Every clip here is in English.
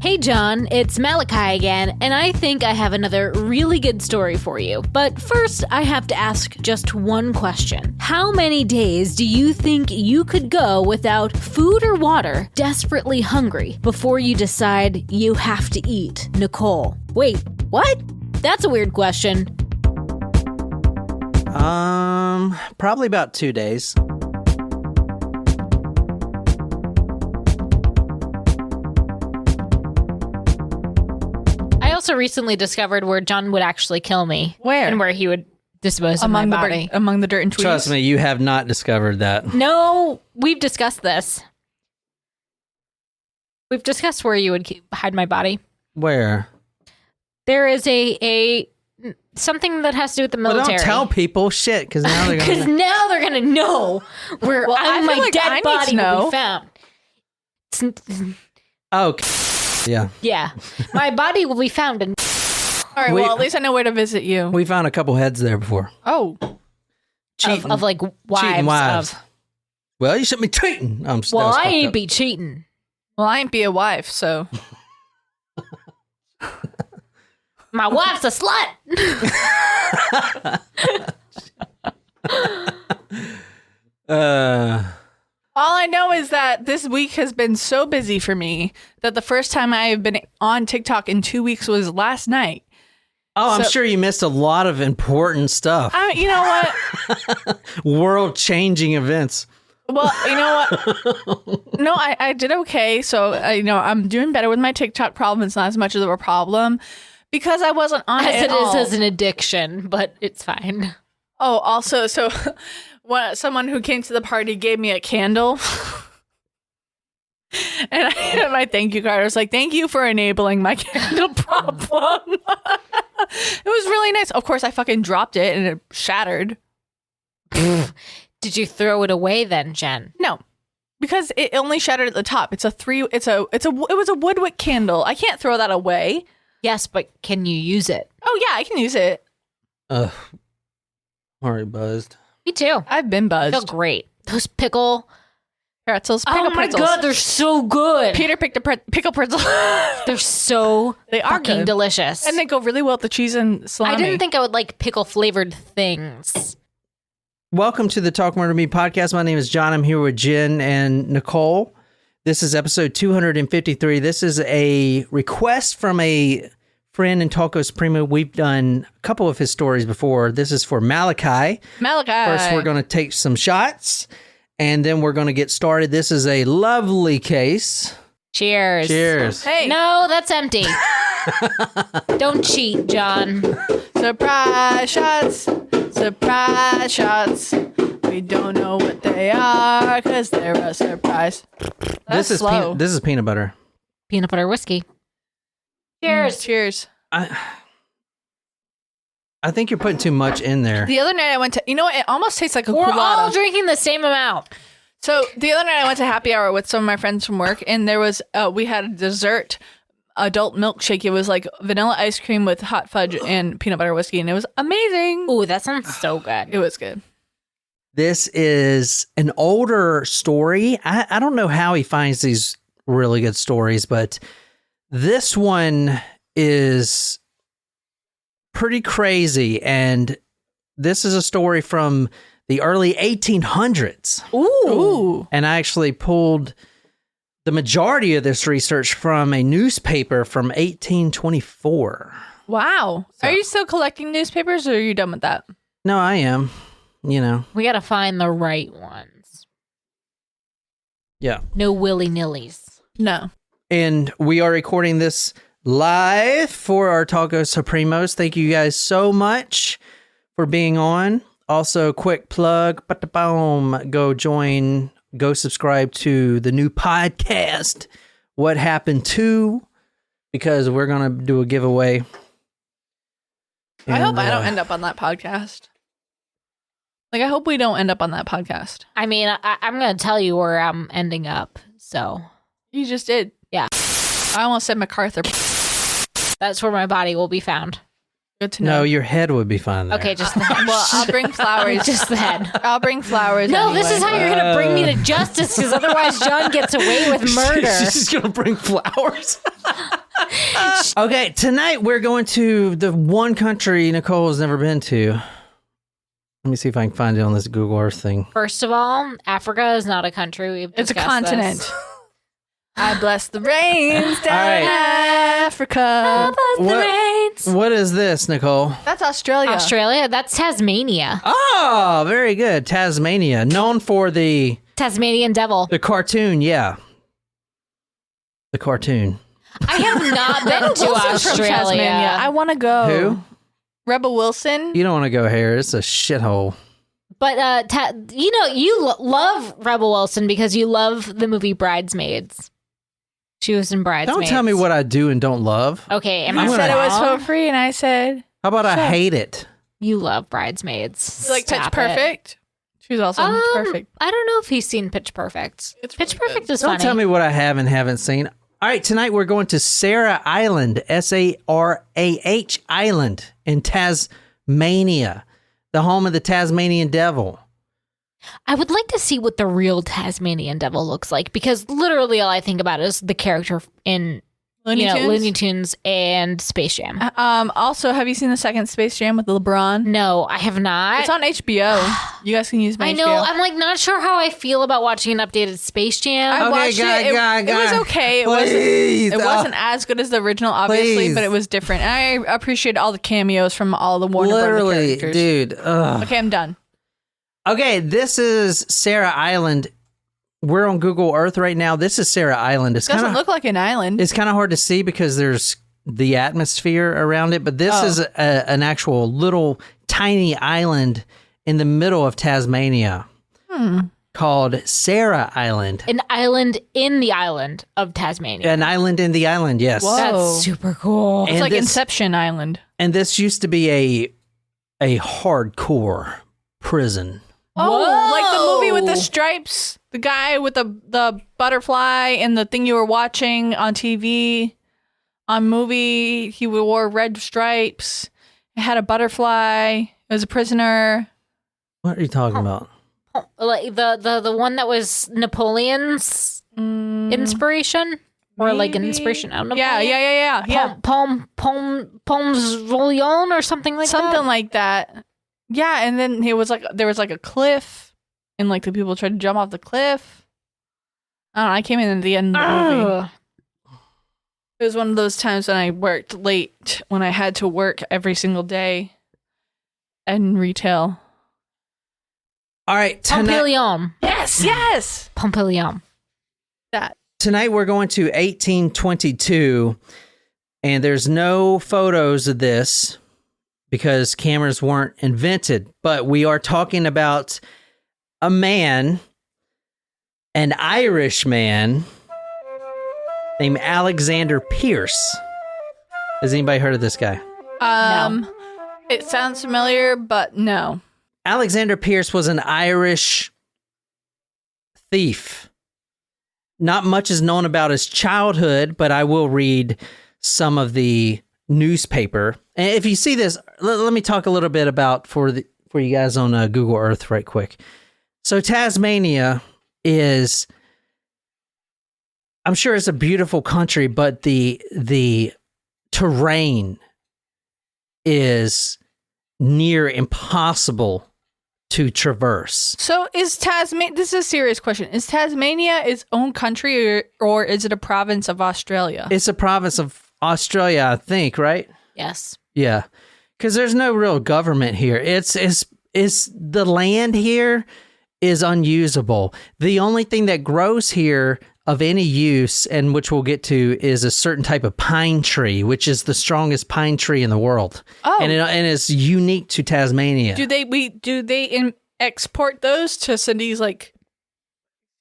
Hey John, it's Malachi again, and I think I have another really good story for you. But first, I have to ask just one question. How many days do you think you could go without food or water, desperately hungry, before you decide you have to eat? Nicole. Wait, what? That's a weird question. Probably about 2 days. I also recently discovered where John would actually kill me. Where? And where he would dispose of my body. Among the dirt and trees? Trust me, you have not discovered that. No, we've discussed this. We've discussed where you would hide my body. Where? There is a something that has to do with the military. Well, don't tell people shit, because now they're Because going to now they're gonna know where my dead body will be found. Oh, yeah. Yeah, my body will be found in. All right, well, at least I know where to visit you. We found a couple heads there before. Oh. Cheating. Of like wives. Well, you shouldn't be cheating. Well, I ain't be cheating. Well, I ain't be a wife, so. My wife's a slut. All I know is that this week has been so busy for me that the first time I have been on TikTok in 2 weeks was last night. Oh, I'm sure you missed a lot of important stuff. You know what? World-changing events. Well, you know what? No, I did okay. So, I'm doing better with my TikTok problem. It's not as much of a problem because I wasn't on it at all. As it is as an addiction, but it's fine. Oh, also, so someone who came to the party gave me a candle. And I had my thank you card. I was like, thank you for enabling my candle problem. It was really nice. Of course, I fucking dropped it and it shattered. Did you throw it away then, Jen? No, because it only shattered at the top. It was a woodwick candle. I can't throw that away. Yes, but can you use it? Oh yeah, I can use it. Already buzzed. Me too. I've been buzzed. I feel great. Those pickle pretzels. Oh my god, they're so good. Peter picked a pickle pretzel. They're so they are fucking good. Delicious. And they go really well with the cheese and salami. I didn't think I would like pickle flavored things. Welcome to the Talk Murder Me podcast. My name is John. I'm here with Jen and Nicole. This is episode 253. This is a request from a friend in Talco Supremo. We've done a couple of his stories before. This is for Malachi. First, we're going to take some shots, and then we're going to get started. This is a lovely case. Cheers. Cheers. Hey. No, that's empty. Don't cheat, John. Surprise shots. Surprise shots. We don't know what they are because they're a surprise. This is peanut butter. Peanut butter whiskey. Cheers. Cheers. I think you're putting too much in there. The other night I went to, you know what? It almost tastes like a We're culotta. all drinking the same amount. So the other night I went to happy hour with some of my friends from work, and there was, we had a dessert adult milkshake. It was like vanilla ice cream with hot fudge and peanut butter whiskey, and it was amazing. Ooh, that sounds so good. It was good. This is an older story. I don't know how he finds these really good stories, but this one is pretty crazy. And this is a story from the early 1800s. Ooh. And I actually pulled the majority of this research from a newspaper from 1824. Wow. So- Are you still collecting newspapers, or are you done with that? No, I am. You know. We gotta find the right ones. Yeah. No willy-nillys. No. And we are recording this live for our Talco Supremos. Thank you guys so much for being on. Also, quick plug, boom, go subscribe to the new podcast, What Happened To, because we're going to do a giveaway. I hope I don't end up on that podcast. Like, I hope we don't end up on that podcast. I mean, I'm going to tell you where I'm ending up, so. You just did. Yeah. I almost said MacArthur. That's where my body will be found. Good to know. No, your head would be fine there. Okay, just the head. Well, I'll bring flowers. Just the head. I'll bring flowers. No, anyway. this is how you're going to bring me to justice, because otherwise John gets away with murder. She's just going to bring flowers. Okay, tonight we're going to the one country Nicole has never been to. Let me see if I can find it on this Google Earth thing. First of all, Africa is not a country. We've It's a discussed continent. this. I bless the rains down All right. in Africa. What is this, Nicole? That's Australia. Australia? That's Tasmania. Oh, very good. Tasmania, known for the Tasmanian devil. cartoon, yeah. The cartoon. I have not been to Wilson's from Australia. Tasmania. I want to go. Who? Rebel Wilson. You don't want to go here. It's a shithole. But, you love Rebel Wilson because you love the movie Bridesmaids. She was in Bridesmaids. Don't tell me what I do and don't love. Okay, am You I said it was wrong? for free, and I said How about I hate it? You love Bridesmaids. you like Pitch Stop it. Perfect. She was also in Perfect. I don't know if he's seen Pitch Perfect. It's Pitch really Perfect is Don't funny. tell me what I have and haven't seen. All right, tonight we're going to Sarah Island, Sarah Island in Tasmania, the home of the Tasmanian devil. I would like to see what the real Tasmanian devil looks like, because literally all I think about is the character in Looney Tunes and Space Jam. Also, have you seen the second Space Jam with LeBron? No, I have not. It's on HBO. You guys can use my I know. HBO. I'm like not sure how I feel about watching an updated Space Jam. I watched it. It was okay. It wasn't as good as the original, obviously, Please. but it was different. And I appreciate all the cameos from all the Warner Brothers Literally, characters. dude. Ugh. Okay, I'm done. Okay, this is Sarah Island. We're on Google Earth right now. This is Sarah Island. It's Doesn't kind of look like an island. it's kind of hard to see because there's the atmosphere around it, but this is an actual little tiny island in the middle of Tasmania called Sarah Island. An island in the island of Tasmania. An island in the island, yes. Whoa. That's super cool. It's and like this- Inception Island. And this used to be a hardcore prison. Oh, like the movie with the Whoa. stripes. The guy with the butterfly and the thing you were watching on TV. On movie, he wore red stripes. It had a butterfly. It was a prisoner. What are you talking about? Like the one that was Napoleon's inspiration, or like an maybe. inspiration out of Yeah. Napoleon. Poems Rollion or something like Something that. like that. Yeah, and then there was like a cliff, and like the people tried to jump off the cliff. I don't know. I came in at the end of the movie. Ugh. It was one of those times when I worked late, when I had to work every single day in retail. All right, Pompilion. Yes. Pompilion. That. tonight we're going to 1822, and there's no photos of this because cameras weren't invented, but we are talking about a man, an Irish man named Alexander Pearce. Has anybody heard of this guy? It sounds familiar, but no. Alexander Pearce was an Irish thief. Not much is known about his childhood, but I will read some of the newspaper. And if you see this, let me talk a little bit about for you guys on Google Earth right quick. So Tasmania is, I'm sure it's a beautiful country, but the terrain is near impossible to traverse. So is Tasmania, this is a serious question. Is Tasmania its own country or is it a province of Australia? It's a province of Australia, I think, right? Yes. Yeah. Because there's no real government here. It's the land here is unusable. The only thing that grows here of any use, and which we'll get to, is a certain type of pine tree, which is the strongest pine tree in the world. Oh. And it's unique to Tasmania. Do they export those to cities like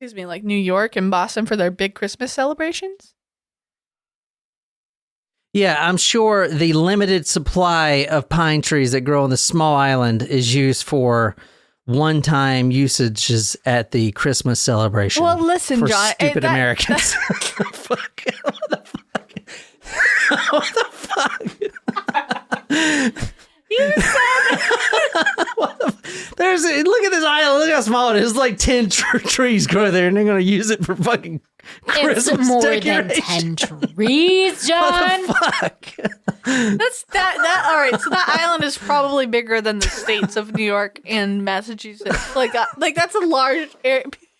New York and Boston for their big Christmas celebrations? Yeah, I'm sure the limited supply of pine trees that grow on this small island is used for one-time usages at the Christmas celebration. Well, listen, for John, stupid Americans. What the fuck? look at this island. Look how small it is. It's like 10 trees grow there, and they're going to use it for fucking Christmas It's more decoration. than 10 trees, John. Fuck. That's that. All right, so that island is probably bigger than the states of New York and Massachusetts. Like that's a large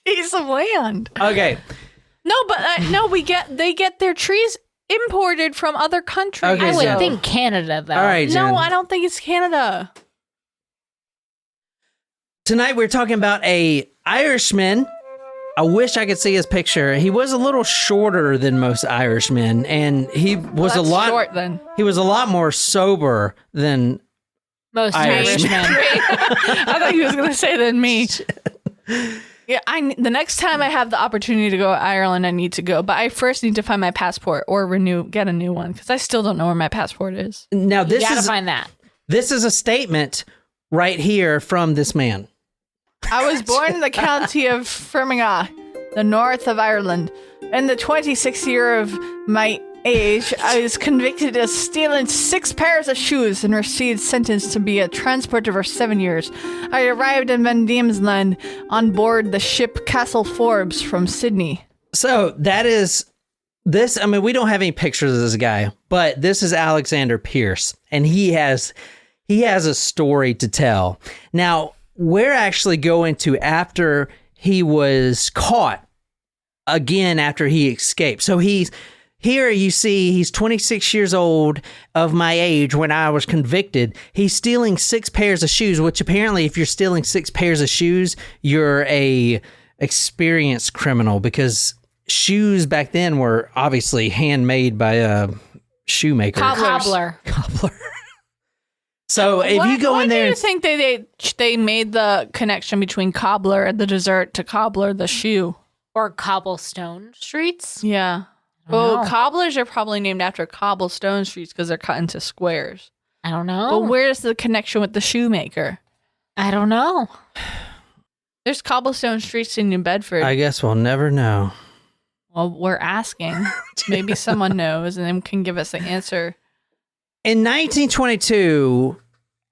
piece of land. Okay. No, but they get their trees imported from other countries. Okay, I would so- think Canada, though. All right, Jen. No, I don't think it's Canada. Tonight we're talking about a Irishman. I wish I could see his picture. He was a little shorter than most Irishmen, and he was That's a lot short then. He was a lot more sober than Most Irishmen. Irishmen. I thought he was going to say than me. Yeah, the next time I have the opportunity to go to Ireland, I need to go. But I first need to find my passport or get a new one because I still don't know where my passport is. Now You gotta find that. this is a statement right here from this man. I was born in the county of Fermanagh, the north of Ireland. In the 26th year of my age, I was convicted of stealing 6 pairs of shoes and received sentence to be a transporter for 7 years. I arrived in Van Diemen's Land on board the ship Castle Forbes from Sydney. So that is this. I mean, we don't have any pictures of this guy, but this is Alexander Pearce, and he has a story to tell. Now, we're actually going to after he was caught again after he escaped. So he's here. You see, he's 26 years old, of my age when I was convicted. He's stealing 6 pairs of shoes, which apparently, if you're stealing 6 pairs of shoes, you're a experienced criminal because shoes back then were obviously handmade by a shoemaker. Cobbler. So if you go in there, Why do you think they made the connection between cobbler, the dessert, to cobbler, the shoe? Or cobblestone streets. Yeah. I don't Well, know. cobblers are probably named after cobblestone streets because they're cut into squares. I don't know. But where's the connection with the shoemaker? I don't know. There's cobblestone streets in New Bedford. I guess we'll never know. Well, we're asking. Maybe someone knows and then can give us the answer. In 1922,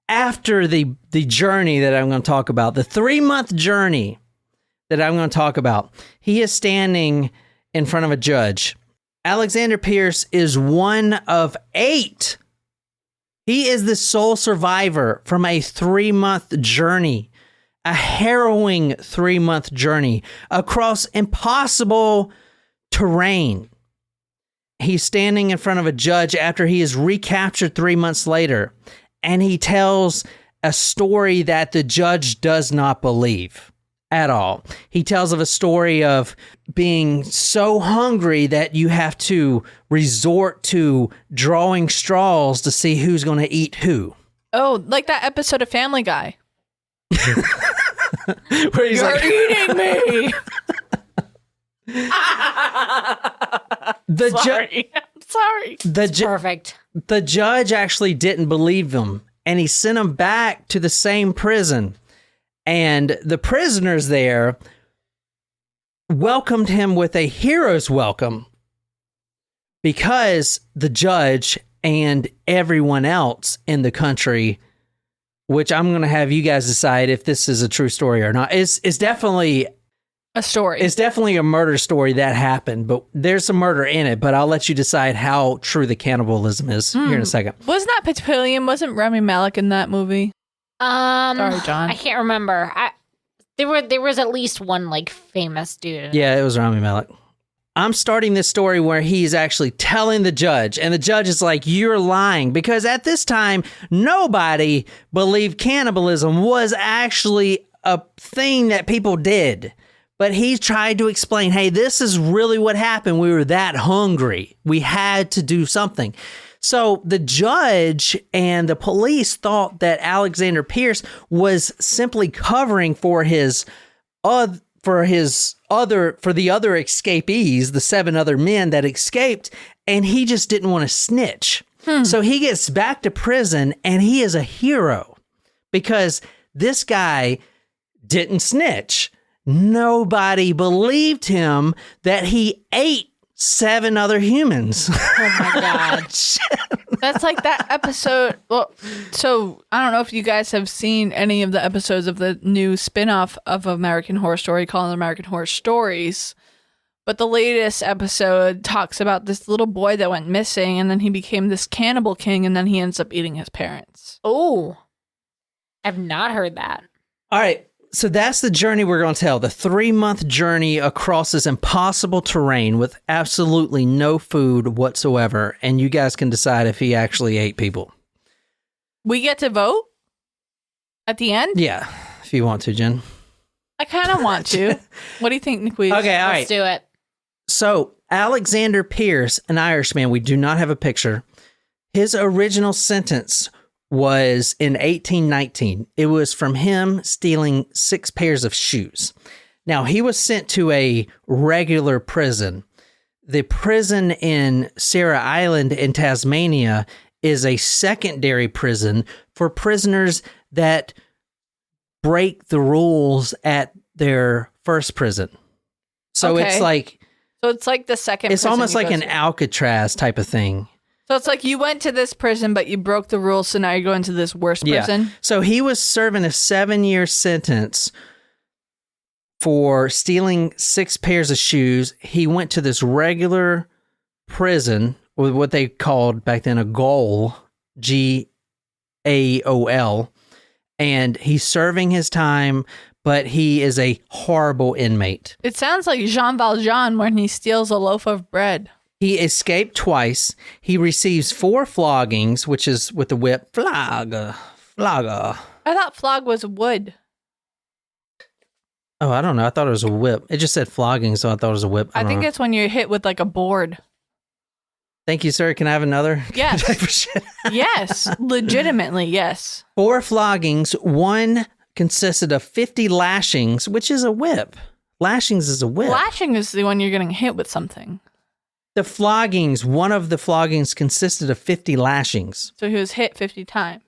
after the journey that I'm going to talk about, the 3-month journey that I'm going to talk about, he is standing in front of a judge. Alexander Pearce is one of 8. He is the sole survivor from a 3-month journey, a harrowing 3-month journey across impossible terrain. He's standing in front of a judge after he is recaptured 3 months later, and he tells a story that the judge does not believe at all. He tells of a story of being so hungry that you have to resort to drawing straws to see who's going to eat who. Oh, like that episode of Family Guy. Where he's You're like, eating me. Sorry. Perfect. The judge actually didn't believe him, and he sent him back to the same prison. And the prisoners there welcomed him with a hero's welcome because the judge and everyone else in the country, which I'm going to have you guys decide if this is a true story or not, is definitely A story. It's definitely a murder story that happened, but there's some murder in it. But I'll let you decide how true the cannibalism is here in a second. Wasn't that Papillion? Wasn't Rami Malek in that movie? Sorry, John. I can't remember. There was at least one like famous dude. Yeah, it was Rami Malek. I'm starting this story where he's actually telling the judge, and the judge is like, "You're lying," because at this time nobody believed cannibalism was actually a thing that people did. But he tried to explain, hey, this is really what happened. We were that hungry. We had to do something. So the judge and the police thought that Alexander Pearce was simply covering for the other escapees, the 7 other men that escaped, and he just didn't want to snitch. So he gets back to prison, and he is a hero because this guy didn't snitch. Nobody believed him that he ate 7 other humans. Oh my god. That's like that episode. Well, so I don't know if you guys have seen any of the episodes of the new spinoff of American Horror Story called American Horror Stories. But the latest episode talks about this little boy that went missing, and then he became this cannibal king, and then he ends up eating his parents. Oh, I've not heard that. All right. So that's the journey we're going to tell. The 3-month journey across this impossible terrain with absolutely no food whatsoever. And you guys can decide if he actually ate people. We get to vote at the end? Yeah, if you want to, Jen. I kind of want to. What do you think, Niquise? Okay, all right. Let's do it. So Alexander Pearce, an Irishman, we do not have a picture. His original sentence was in 1819. It was from him stealing 6 pairs of shoes. Now, he was sent to a regular prison. The prison in Sarah Island in Tasmania is a secondary prison for prisoners that break the rules at their first prison. So Okay. it's like... So it's like the second It's prison almost you like go an to. Alcatraz type of thing. So it's like you went to this prison, but you broke the rules, so now you're going to this worse prison? So he was serving a 7-year sentence for stealing 6 pairs of shoes. He went to this regular prison with what they called back then a gaol, Gaol, and he's serving his time, but he is a horrible inmate. It sounds like Jean Valjean when he steals a loaf of bread. He escaped twice. He receives 4 floggings, which is with the whip. Flogger. I thought flog was wood. Oh, I don't know. I thought it was a whip. It just said flogging, so I thought it was a whip. I don't think know. it's when you're hit with like a board. Thank you, sir. Can I have another? Yes. type of shit? Yes. Legitimately, yes. 4 floggings. 1 consisted of 50 lashings, which is a whip. Lashings is a whip. Lashing is the one you're getting hit with something. The floggings, one of the floggings consisted of 50 lashings. So he was hit 50 times.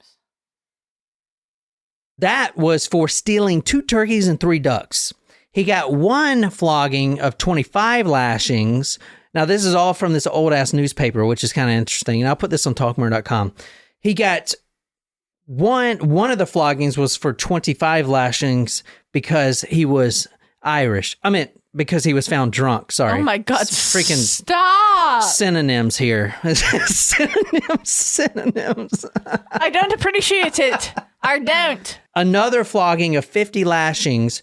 That was for stealing 2 turkeys and 3 ducks. He got 1 flogging of 25 lashings. Now, this is all from this old-ass newspaper, which is kind of interesting. And I'll put this on talkmore.com. He got one of the floggings was for 25 lashings because he was Irish. I mean, because he was found drunk. Sorry. Oh my God. It's freaking Stop. synonyms here. synonyms. I don't appreciate it. I don't. Another flogging of 50 lashings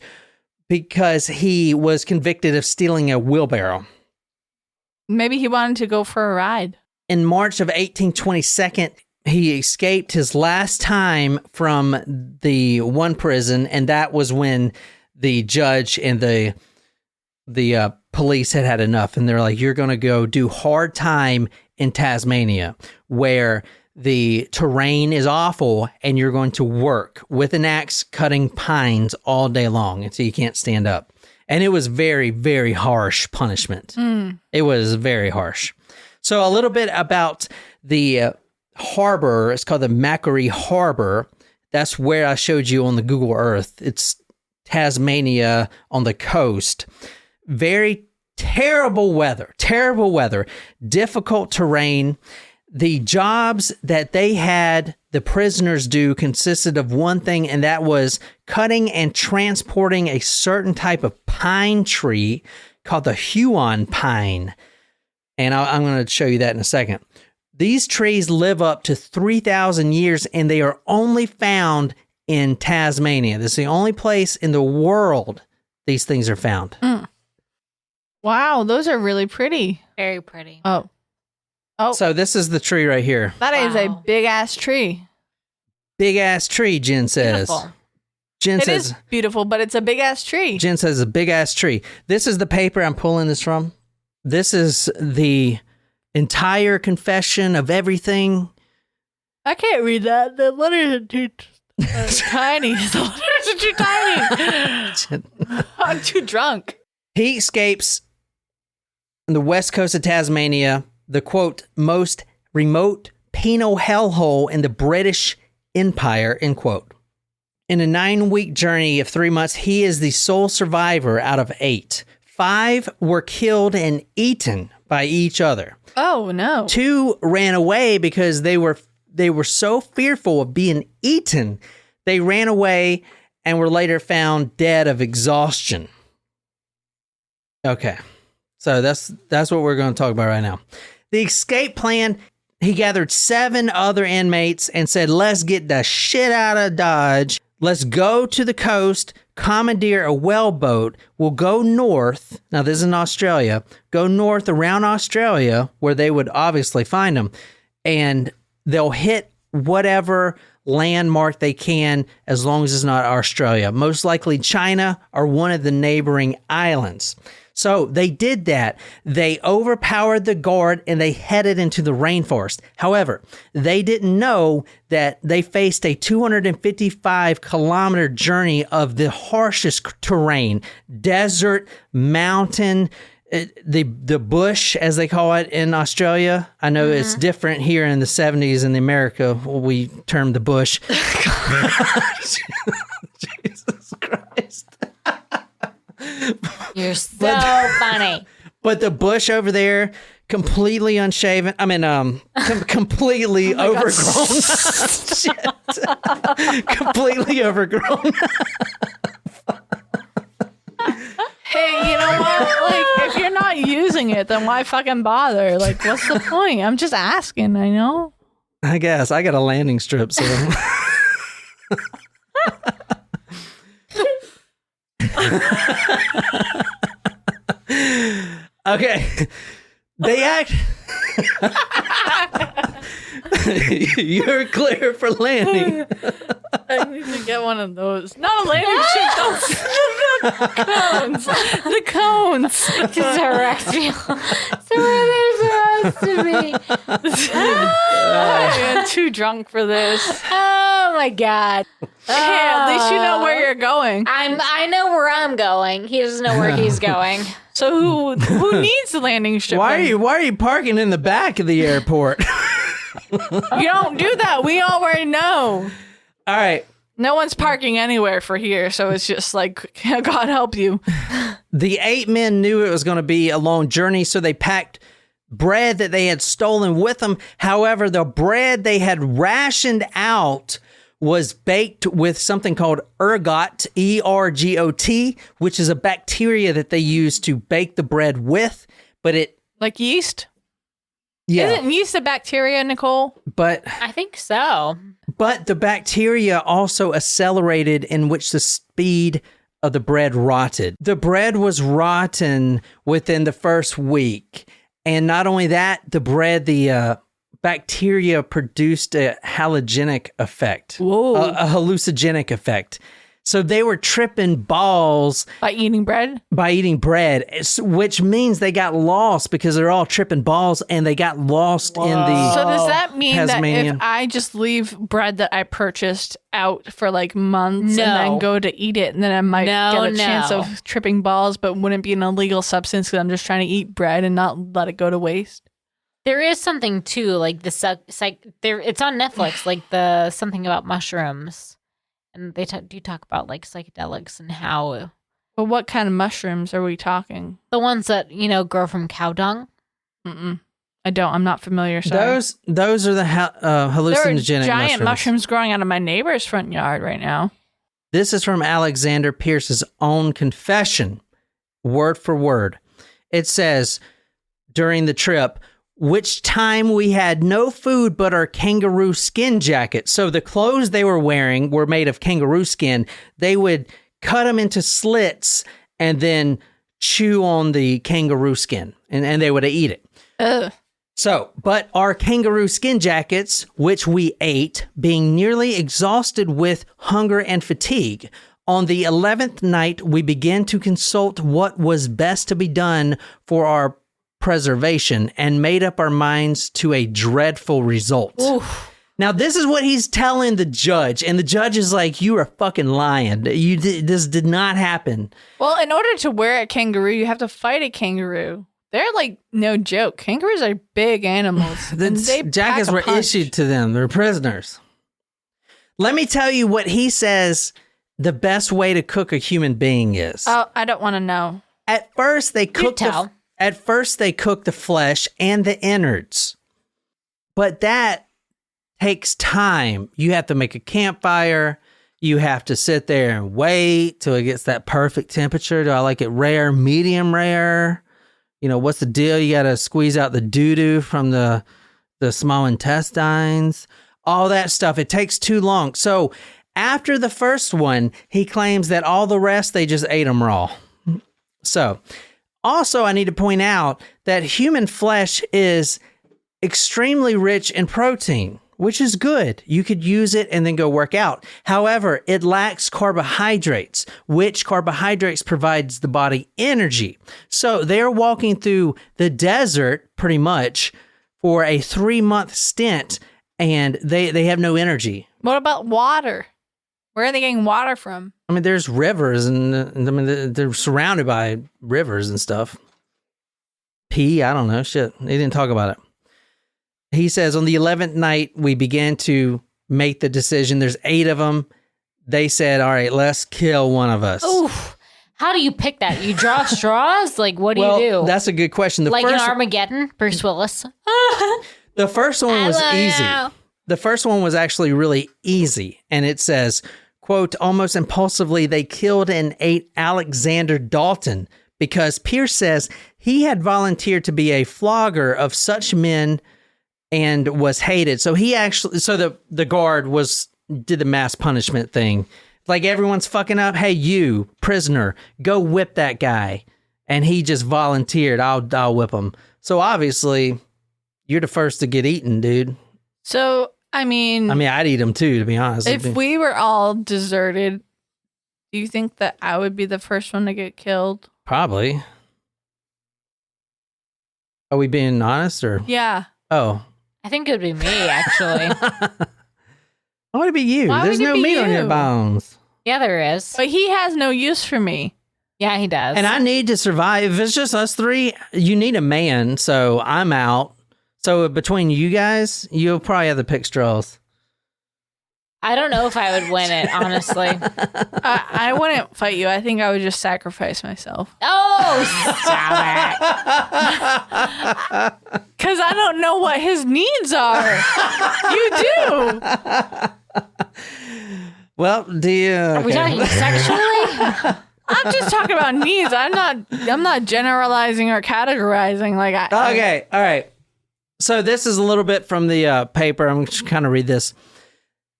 because he was convicted of stealing a wheelbarrow. Maybe he wanted to go for a ride. In March of 1822, he escaped his last time from the one prison, and that was when the judge and the police had enough, and they're like, you're going to go do hard time in Tasmania, where the terrain is awful, and you're going to work with an axe cutting pines all day long until you can't stand up. And it was very, very harsh punishment. It was very harsh. So a little bit about the harbor. It's called the Macquarie Harbour. That's where I showed you on the Google Earth. It's Tasmania on the coast. Very terrible weather, difficult terrain. The jobs that they had the prisoners do consisted of one thing, and that was cutting and transporting a certain type of pine tree called the Huon pine. And I'm going to show you that in a second. These trees live up to 3,000 years, and they are only found in Tasmania. This is the only place in the world these things are found. Wow, those are really pretty. Very pretty. Oh, So this is the tree right here. that is a Wow. big ass tree. Big ass tree, Jen says. Beautiful. Jen It says is beautiful, but it's a big ass tree. Jen says a big ass tree. This is the paper I'm pulling this from. This is the entire confession of everything. I can't read that. The letters are too tiny. The letters are too tiny. I'm too drunk. He escapes on the west coast of Tasmania, the quote, most remote penal hellhole in the British Empire, end quote. In a 9-week journey of 3 months, he is the sole survivor out of 8. 5 were killed and eaten by each other. Oh, no. 2 ran away because they were so fearful of being eaten. They ran away and were later found dead of exhaustion. Okay. So that's what we're going to talk about right now. The escape plan, he gathered 7 other inmates and said, let's get the shit out of Dodge. Let's go to the coast, commandeer a whaleboat. We'll go north. Now, this is in Australia. Go north around Australia, where they would obviously find them. And they'll hit whatever landmark they can, as long as it's not Australia. Most likely China or one of the neighboring islands. So they did that. They overpowered the guard and they headed into the rainforest. However, they didn't know that they faced a 255-kilometer journey of the harshest terrain, desert, mountain, the bush, as they call it in Australia. I know it's different here in the 70s in America. We term the bush. Jesus Christ. You're so funny. But the bush over there, completely unshaven. I mean, completely overgrown. Shit. Completely overgrown. Hey, you know what? Like, if you're not using it, then why fucking bother? Like, what's the point? I'm just asking, I know. I guess. I got a landing strip, so... Okay. They act... You're clear for landing. I need to get one of those. Not a landing strip, the cones. The cones. Just a rectangle. So where they're supposed to be. I'm too drunk for this. Oh my God. Hey, at least you know where you're going. I know where I'm going. He doesn't know where he's going. So who needs the landing strip? Why are you parking in the back of the airport? You don't do that. We already know. All right. No one's parking anywhere for here, so it's just like, God help you. The 8 men knew it was going to be a long journey, so they packed bread that they had stolen with them. However, the bread they had rationed out was baked with something called ergot, E-R-G-O-T, which is a bacteria that they use to bake the bread with, but it... Like yeast? Yeah. Isn't yeast a bacteria, Nicole? But... I think so. But the bacteria also accelerated in which the speed of the bread rotted. The bread was rotten within the first week. And not only that, the bacteria produced a halogenic effect. Whoa. A hallucinogenic effect. So they were tripping balls. By eating bread? By eating bread, which means they got lost because they're all tripping balls and they got lost in the So does that mean Tasmanian. that if I just leave bread that I purchased out for like months and then go to eat it, and then I might get a chance of tripping balls, but wouldn't be an illegal substance because I'm just trying to eat bread and not let it go to waste? There is something too, like it's on Netflix, like the something about mushrooms. And they do talk about like psychedelics and how. But what kind of mushrooms are we talking? The ones that, grow from cow dung. I don't. I'm not familiar. Sorry. Those are the hallucinogenic there are giant mushrooms growing out of my neighbor's front yard right now. This is from Alexander Pearce's own confession, word for word. It says, during the trip, which time we had no food but our kangaroo skin jacket. So the clothes they were wearing were made of kangaroo skin. They would cut them into slits and then chew on the kangaroo skin, and they would eat it. Ugh. So, but our kangaroo skin jackets, which we ate, being nearly exhausted with hunger and fatigue, on the 11th night, we began to consult what was best to be done for our preservation and made up our minds to a dreadful result. Oof. Now, this is what he's telling the judge, and the judge is like, you are fucking lying. This did not happen. Well, in order to wear a kangaroo, you have to fight a kangaroo. They're like no joke. Kangaroos are big animals. The jackets were issued to them. They're prisoners. Let me tell you what he says the best way to cook a human being is. Oh, I don't want to know. At first, they cooked At first, they cook the flesh and the innards, but that takes time. You have to make a campfire. You have to sit there and wait till it gets that perfect temperature. Do I like it rare, medium rare? You know, what's the deal? You got to squeeze out the doo-doo from the small intestines, all that stuff. It takes too long. So after the first one, he claims that all the rest, they just ate them raw. So also, I need to point out that human flesh is extremely rich in protein, which is good. You could use it and then go work out. However, it lacks carbohydrates, which carbohydrates provides the body energy. So they're walking through the desert pretty much for a 3-month stint, and they have no energy. What about water? Where are they getting water from? I mean, there's rivers, and I mean, they're surrounded by rivers and stuff. I don't know. Shit, they didn't talk about it. He says, on the 11th night, we began to make the decision. There's 8 of them. They said, all right, let's kill one of us. Oof. How do you pick that? You draw straws? Like, what do you do? That's a good question. Like in Armageddon, Bruce Willis. The first one was easy. The first one was actually really easy. And it says, quote, almost impulsively, they killed and ate Alexander Dalton because Pearce says he had volunteered to be a flogger of such men and was hated. So the guard did the mass punishment thing. Like, everyone's fucking up. Hey, you prisoner, go whip that guy. And he just volunteered. I'll whip him. So obviously, you're the first to get eaten, dude. So, I mean, I'd eat him too, to be honest. If we were all deserted, do you think that I would be the first one to get killed? Probably. Are we being honest, or? Yeah. Oh. I think it would be me, actually. Why would it be you? Why There's would it no be meat on your you? bones. Yeah, there is. But he has no use for me. Yeah, he does. And I need to survive. If it's just us 3, you need a man, so I'm out. So between you guys, you'll probably have to pick straws. I don't know if I would win it, honestly. I wouldn't fight you. I think I would just sacrifice myself. Oh, stop it. Because I don't know what his needs are. You do. Well, do you? Are we talking sexually? I'm just talking about needs. I'm not generalizing or categorizing. Okay, all right. So this is a little bit from the paper. I'm just kind of read this.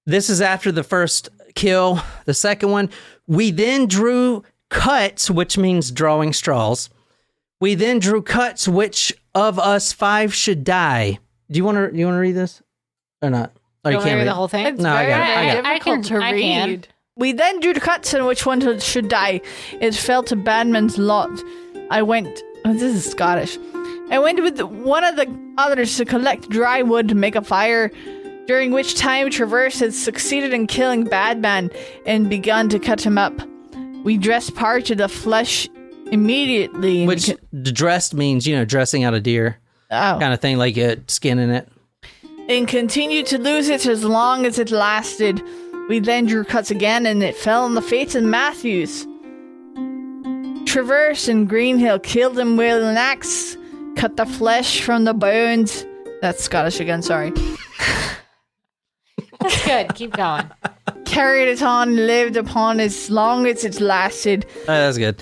This is after the first kill. The second one, we then drew cuts, which means drawing straws. We then drew cuts, which of us 5 should die. Do you want to read this or not? Or you Don't can't read read the whole thing? It's No, I got it. very I got it. difficult to I can. read. We then drew the cuts on which one should die. It fell to Badman's lot. This is Scottish. I went with one of the others to collect dry wood to make a fire, during which time Traverse had succeeded in killing Badman and begun to cut him up. We dressed part of the flesh immediately. Which dressed means, dressing out a deer kind of thing, like skinning it. And continued to lose it as long as it lasted. We then drew cuts again, and it fell on the face of Matthews. Traverse and Greenhill killed him with an axe, cut the flesh from the bones. That's Scottish again, sorry. That's good. Keep going. Carried it on, lived upon as long as it lasted. That's good.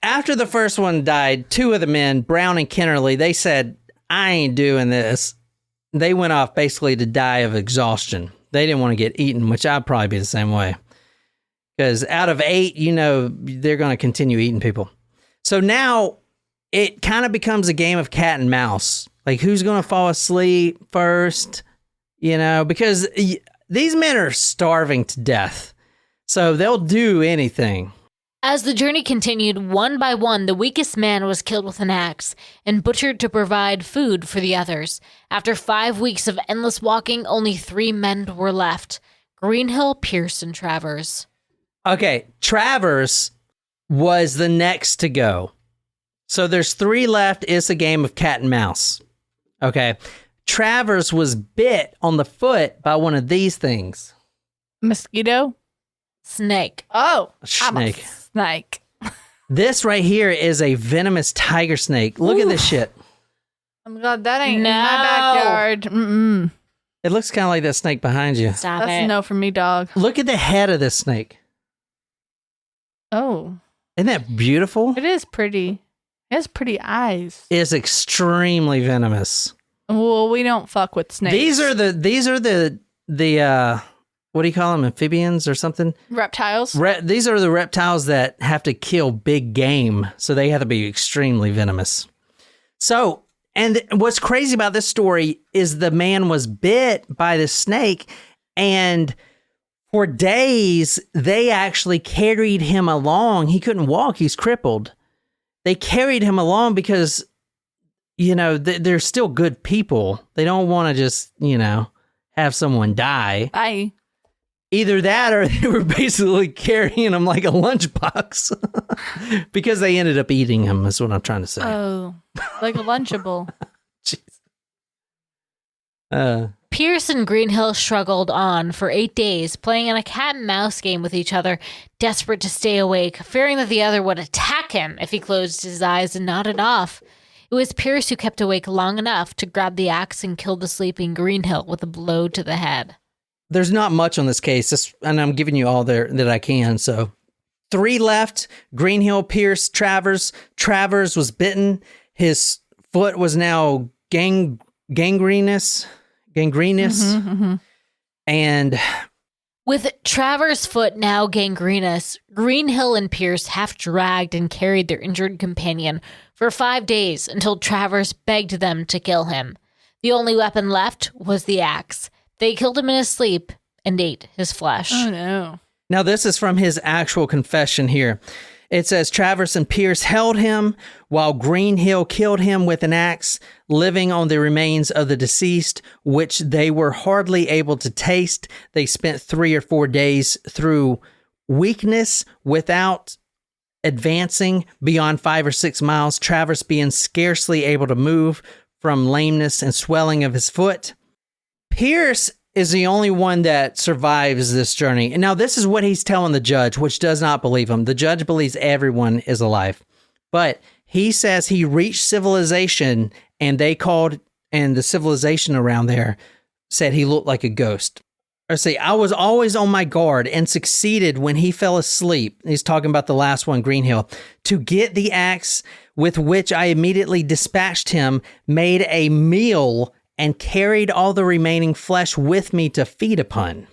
After the first one died, 2 of the men, Brown and Kennerly, they said, I ain't doing this. They went off basically to die of exhaustion. They didn't want to get eaten, which I'd probably be the same way. Because out of 8, they're going to continue eating people. So now it kind of becomes a game of cat and mouse. Like, who's going to fall asleep first? Because these men are starving to death. So they'll do anything. As the journey continued, one by one, the weakest man was killed with an axe and butchered to provide food for the others. After 5 weeks of endless walking, only 3 men were left: Greenhill, Pearce, and Travers. Okay, Travers was the next to go. So there's 3 left. It's a game of cat and mouse. Okay. Travers was bit on the foot by one of these things. Mosquito? Snake. Oh, A snake. I'm a snake. This right here is a venomous tiger snake. Look at this shit. I'm glad that ain't in my backyard. Mm-mm. It looks kind of like that snake behind you. Stop That's it. a no for me, dog. Look at the head of this snake. Oh. Isn't that beautiful? It is pretty. It has pretty eyes. It's extremely venomous. Well, we don't fuck with snakes. These are the what do you call them? Amphibians or something? reptiles. These are the reptiles that have to kill big game, so they have to be extremely venomous. So, and what's crazy about this story is the man was bit by the snake, and for days they actually carried him along. He couldn't walk; he's crippled. They carried him along because, you know, they're still good people. They don't want to just, you know, have someone die. Bye. Either that or they were basically carrying him like a lunchbox because they ended up eating him, is what I'm trying to say. Oh, like a Lunchable. Jeez. Pearce and Greenhill struggled on for 8 days, playing in a cat and mouse game with each other, desperate to stay awake, fearing that the other would attack him if he closed his eyes and nodded off. It was Pearce who kept awake long enough to grab the axe and kill the sleeping Greenhill with a blow to the head. There's not much on this case, and I'm giving you all there that I can. So 3 left: Greenhill, Pearce, Travers. Travers was bitten. His foot was now gangrenous. And with Travers' foot now gangrenous, Greenhill and Pearce half dragged and carried their injured companion for 5 days until Travers begged them to kill him. The only weapon left was the axe. They killed him in his sleep and ate his flesh. Oh, no. now this is from his actual confession here. It says Travers and Pearce held him while Greenhill killed him with an axe, living on the remains of the deceased, which they were hardly able to taste. They spent 3 or 4 days through weakness without advancing beyond 5 or 6 miles, Travers being scarcely able to move from lameness and swelling of his foot. Pearce is the only one that survives this journey. And now this is what he's telling the judge, which does not believe him. The judge believes everyone is alive. But he says he reached civilization, and the civilization around there said he looked like a ghost. Or say, I was always on my guard and succeeded when he fell asleep. He's talking about the last one, Greenhill. To get the axe with which I immediately dispatched him, made a meal, and carried all the remaining flesh with me to feed upon.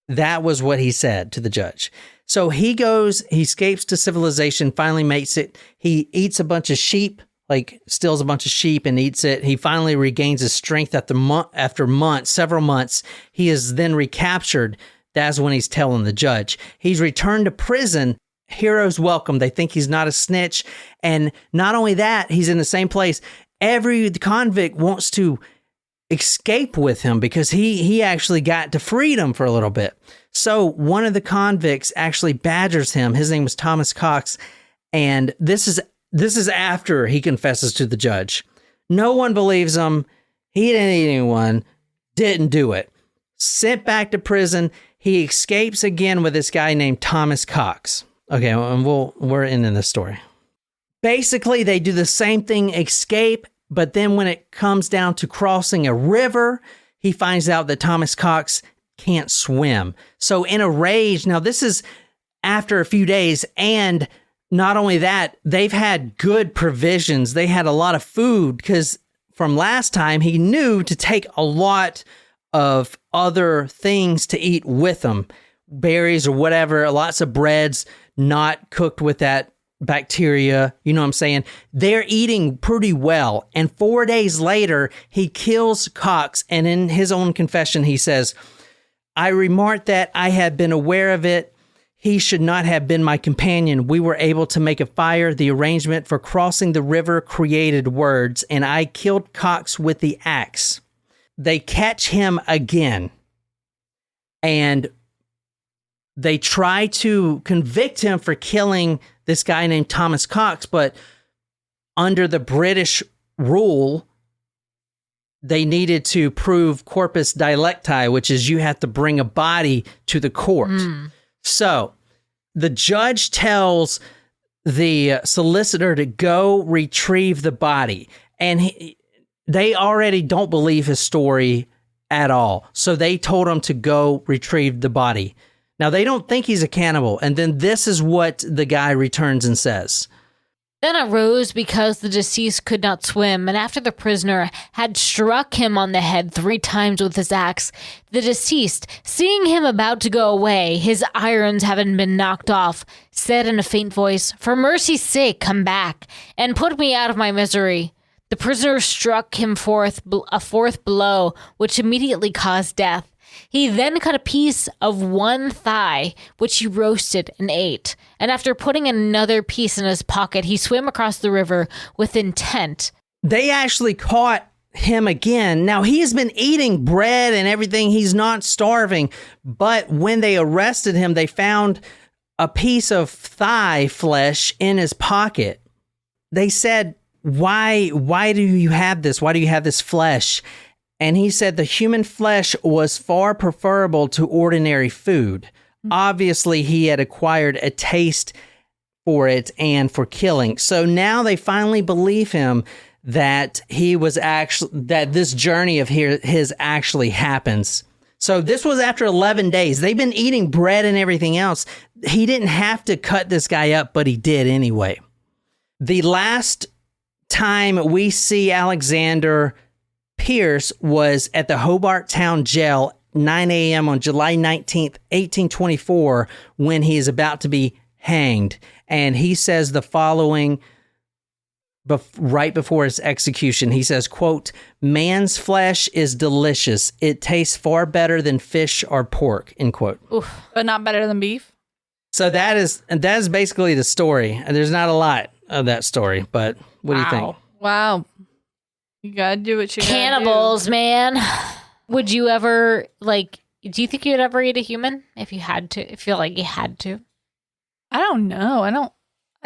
That was what he said to the judge. So he escapes to civilization, finally makes it. He eats a bunch of sheep, like steals a bunch of sheep and eats it. He finally regains his strength after months, several months. He is then recaptured. That's when he's telling the judge. He's returned to prison. Heroes welcome. They think he's not a snitch. And not only that, he's in the same place. Every convict wants to escape with him because he actually got to freedom for a little bit. So one of the convicts actually badgers him. His name was Thomas Cox. And this is after he confesses to the judge. No one believes him. He didn't eat anyone. Didn't do it. Sent back to prison. He escapes again with this guy named Thomas Cox. Okay, and we're ending this story. Basically, they do the same thing, escape, but then when it comes down to crossing a river, he finds out that Thomas Cox can't swim. So in a rage, now this is after a few days, and not only that, they've had good provisions. They had a lot of food because from last time, he knew to take a lot of other things to eat with them, berries or whatever, lots of breads, not cooked with that bacteria, you know what I'm saying? They're eating pretty well. And 4 days later, he kills Cox. And in his own confession, he says, I remarked that I had been aware of it. He should not have been my companion. We were able to make a fire. The arrangement for crossing the river created words, and I killed Cox with the axe. They catch him again, and they try to convict him for killing this guy named Thomas Cox, but under the British rule, they needed to prove corpus delicti, which is you have to bring a body to the court. So the judge tells the solicitor to go retrieve the body. And they already don't believe his story at all. So they told him to go retrieve the body. Now, they don't think he's a cannibal. And then this is what the guy returns and says. Then arose because the deceased could not swim, and after the prisoner had struck him on the head 3 times with his axe, the deceased, seeing him about to go away, his irons having been knocked off, said in a faint voice, "For mercy's sake, come back, and put me out of my misery." The prisoner struck him a 4th blow, which immediately caused death. He then cut a piece of one thigh, which he roasted and ate. And after putting another piece in his pocket, he swam across the river with intent. They actually caught him again. Now, he has been eating bread and everything. He's not starving. But when they arrested him, they found a piece of thigh flesh in his pocket. They said, why do you have this? Why do you have this flesh? And he said the human flesh was far preferable to ordinary food. Obviously, he had acquired a taste for it and for killing. So now they finally believe him that that this journey of his actually happens. So this was after 11 days. They've been eating bread and everything else. He didn't have to cut this guy up, but he did anyway. The last time we see Alexander Pearce was at the Hobart Town Jail, 9 a.m. on July 19th, 1824, when he is about to be hanged. And he says the following right before his execution. He says, quote, "Man's flesh is delicious. It tastes far better than fish or pork," end quote. Oof, but not better than beef? So that is basically the story. And there's not a lot of that story, but what do you think? Wow. You gotta do what you gotta do. Cannibals, man. Would you ever, do you think you'd ever eat a human if you had to? Feel like you had to? I don't know. I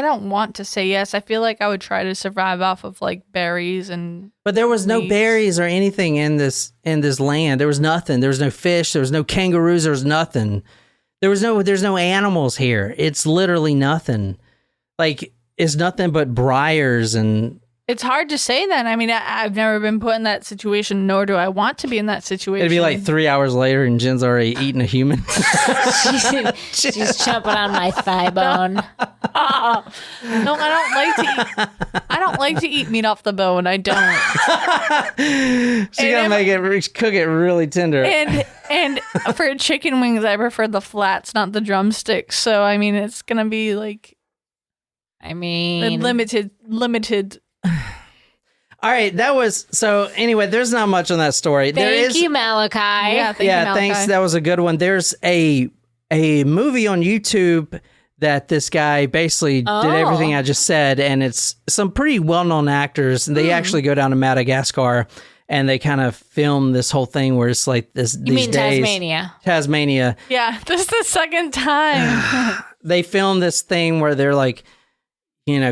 don't want to say yes. I feel like I would try to survive off of berries and. But there was no meats. berries or anything in this land. There was nothing. There was no fish. There was no kangaroos. There was nothing. There's no animals here. It's literally nothing. It's nothing but briars and. It's hard to say that. I mean, I've never been put in that situation, nor do I want to be in that situation. It'd be 3 hours later and Jen's already eaten a human. She's chomping on my thigh bone. No, I don't like to eat meat off the bone. I don't. She's gonna cook it really tender. And for chicken wings, I prefer the flats, not the drumsticks. So I mean, it's gonna be limited. All right, anyway, there's not much on that story. Thank you, Malachi. Yeah, thank you, Malachi. Thanks. That was a good one. There's a movie on YouTube that this guy basically did everything I just said, and it's some pretty well-known actors. And they actually go down to Madagascar, and they kind of film this whole thing where it's these days. Tasmania? Tasmania. Yeah, this is the second time. They film this thing where they're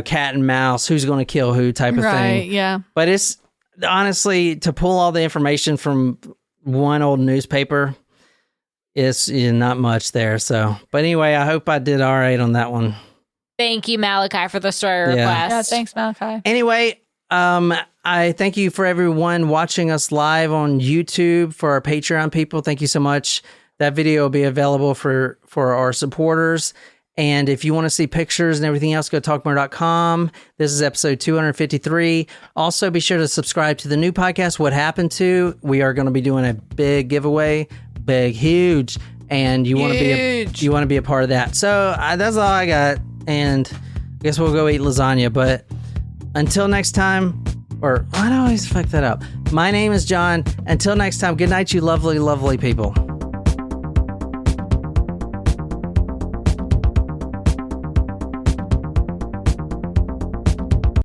cat and mouse, who's going to kill who type of thing. Right, yeah. But it's honestly, to pull all the information from one old newspaper, it's not much there. So, but anyway, I hope I did all right on that one. Thank you, Malachi, for the story request. Yeah, thanks, Malachi. Anyway, I thank you for everyone watching us live on YouTube. For our Patreon people, thank you so much. That video will be available for our supporters. And if you want to see pictures and everything else, go to talkmore.com. This is episode 253. Also, be sure to subscribe to the new podcast, What Happened To. We are going to be doing a big giveaway, huge, and you want to be a part of that. So that's all I got, and I guess we'll go eat lasagna. But until next time, I always fuck that up. My name is John. Until next time, good night, you lovely, lovely people.